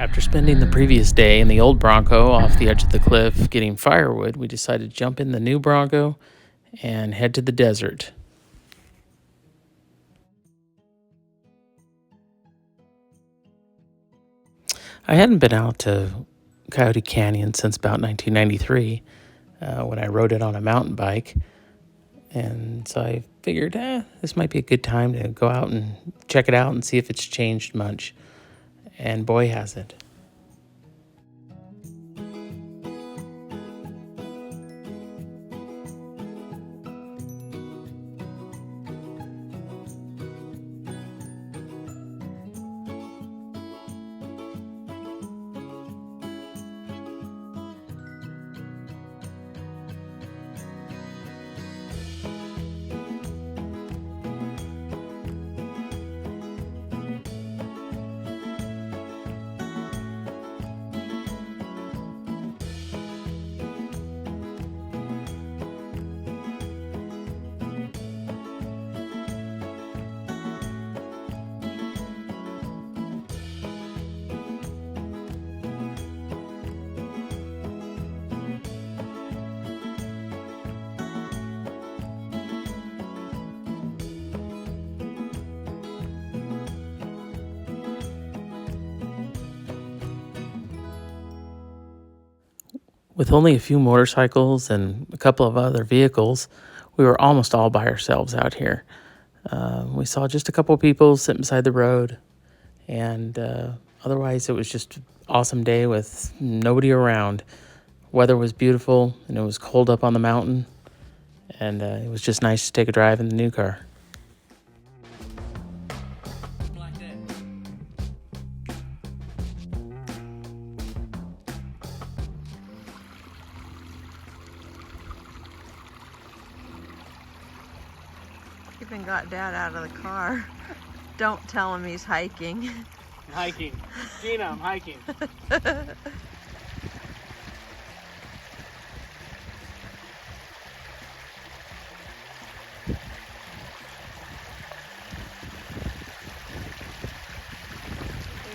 After spending the previous day in the old Bronco off the edge of the cliff getting firewood, we decided to jump in the new Bronco and head to the desert. I hadn't been out to Coyote Canyon since about 1993 when I rode it on a mountain bike. And so I figured, this might be a good time to go out and check it out and see if it's changed much. And boy, has it. With only a few motorcycles and a couple of other vehicles, we were almost all by ourselves out here. We saw just a couple of people sitting beside the road, and otherwise it was just an awesome day with nobody around. Weather was beautiful, and it was cold up on the mountain, and it was just nice to take a drive in the new car. Even got Dad out of the car. Don't tell him he's hiking. Hiking. Gina, I'm hiking. We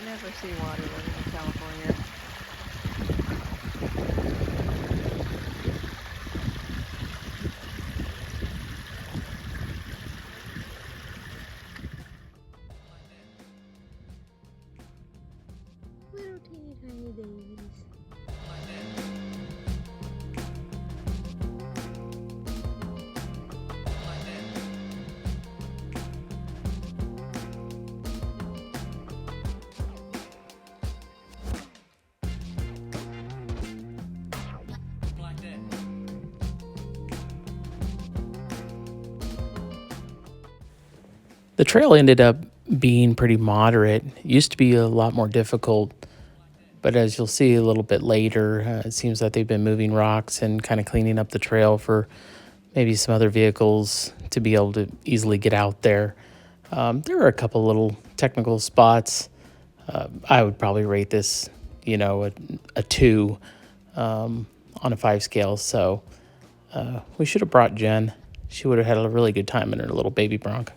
never see water living in California. Little teeny tiny babies. The trail ended up being pretty moderate. It used to be a lot more difficult, but as you'll see a little bit later, it seems that they've been moving rocks and kind of cleaning up the trail for maybe some other vehicles to be able to easily get out there. There are a couple little technical spots. I would probably rate this, a 2 on a 5 scale. So we should have brought Jen. She would have had a really good time in her little baby Bronco.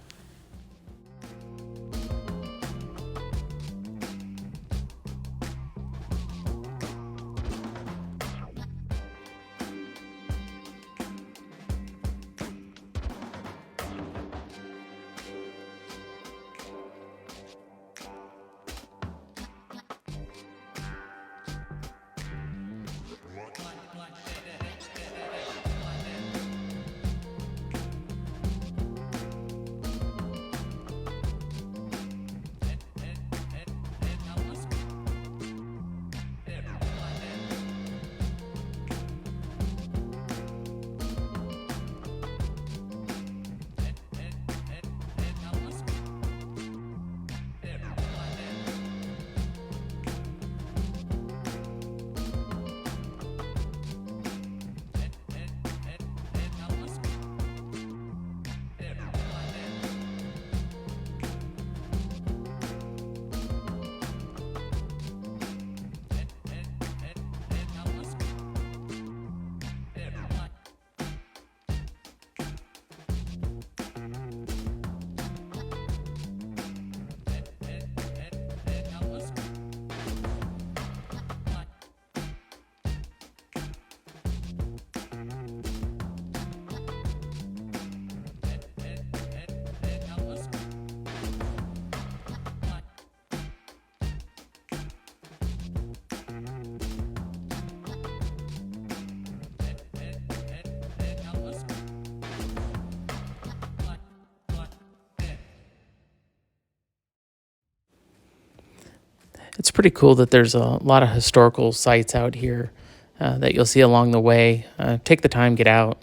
It's pretty cool that there's a lot of historical sites out here that you'll see along the way. Take the time, get out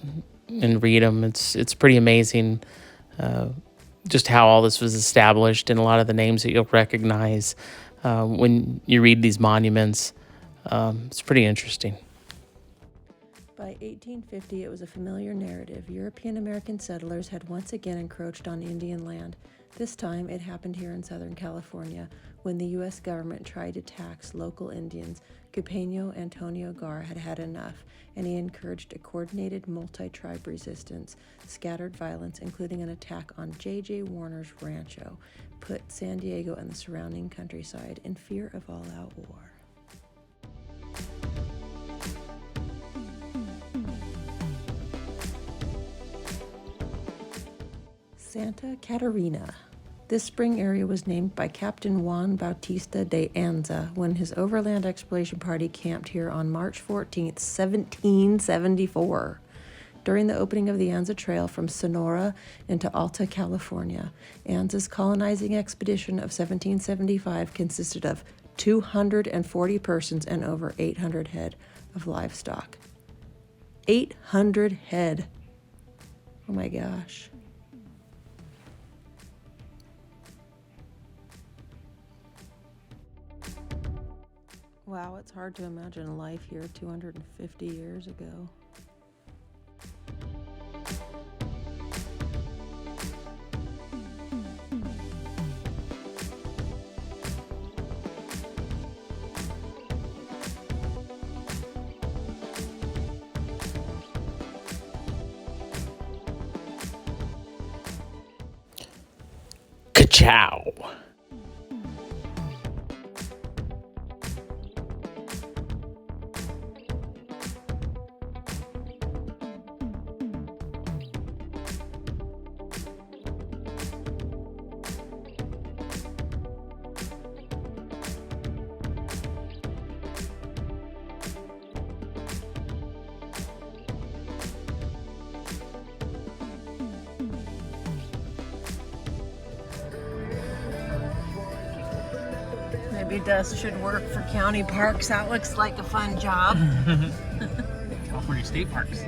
and read them. It's pretty amazing just how all this was established, and a lot of the names that you'll recognize when you read these monuments. It's pretty interesting. By 1850, it was a familiar narrative. European American settlers had once again encroached on Indian land. This time, it happened here in Southern California when the U.S. government tried to tax local Indians. Cupeño Antonio Gar had had enough, and he encouraged a coordinated multi-tribe resistance. Scattered violence, including an attack on J.J. Warner's rancho, put San Diego and the surrounding countryside in fear of all-out war. Santa Catarina. This spring area was named by Captain Juan Bautista de Anza when his overland exploration party camped here on March 14, 1774. During the opening of the Anza Trail from Sonora into Alta California, Anza's colonizing expedition of 1775 consisted of 240 persons and over 800 head of livestock. 800 head. Oh my gosh. Wow, it's hard to imagine life here 250 years ago. Ka-chow! Maybe Dust should work for county parks. That looks like a fun job. California State Parks.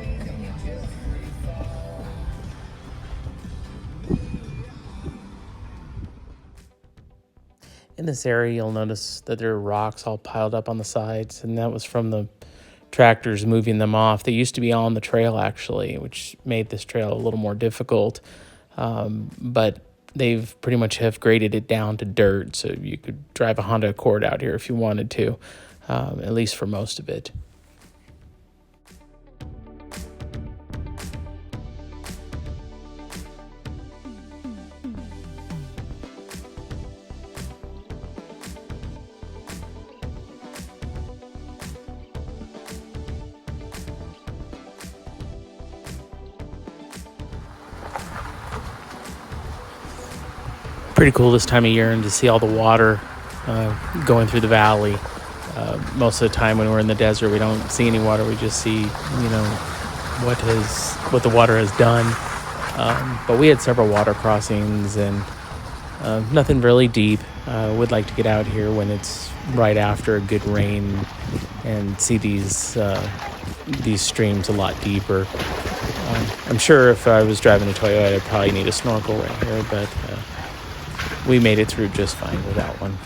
In this area, you'll notice that there are rocks all piled up on the sides, and that was from the tractors moving them off. They used to be on the trail, actually, which made this trail a little more difficult. But they've pretty much have graded it down to dirt, so you could drive a Honda Accord out here if you wanted to, at least for most of it. Pretty cool this time of year, and to see all the water going through the valley. Most of the time when we're in the desert, we don't see any water. We just see, what the water has done. But we had several water crossings, and nothing really deep. Would like to get out here when it's right after a good rain and see these streams a lot deeper. I'm sure if I was driving a Toyota, I'd probably need a snorkel right here, but we made it through just fine without one.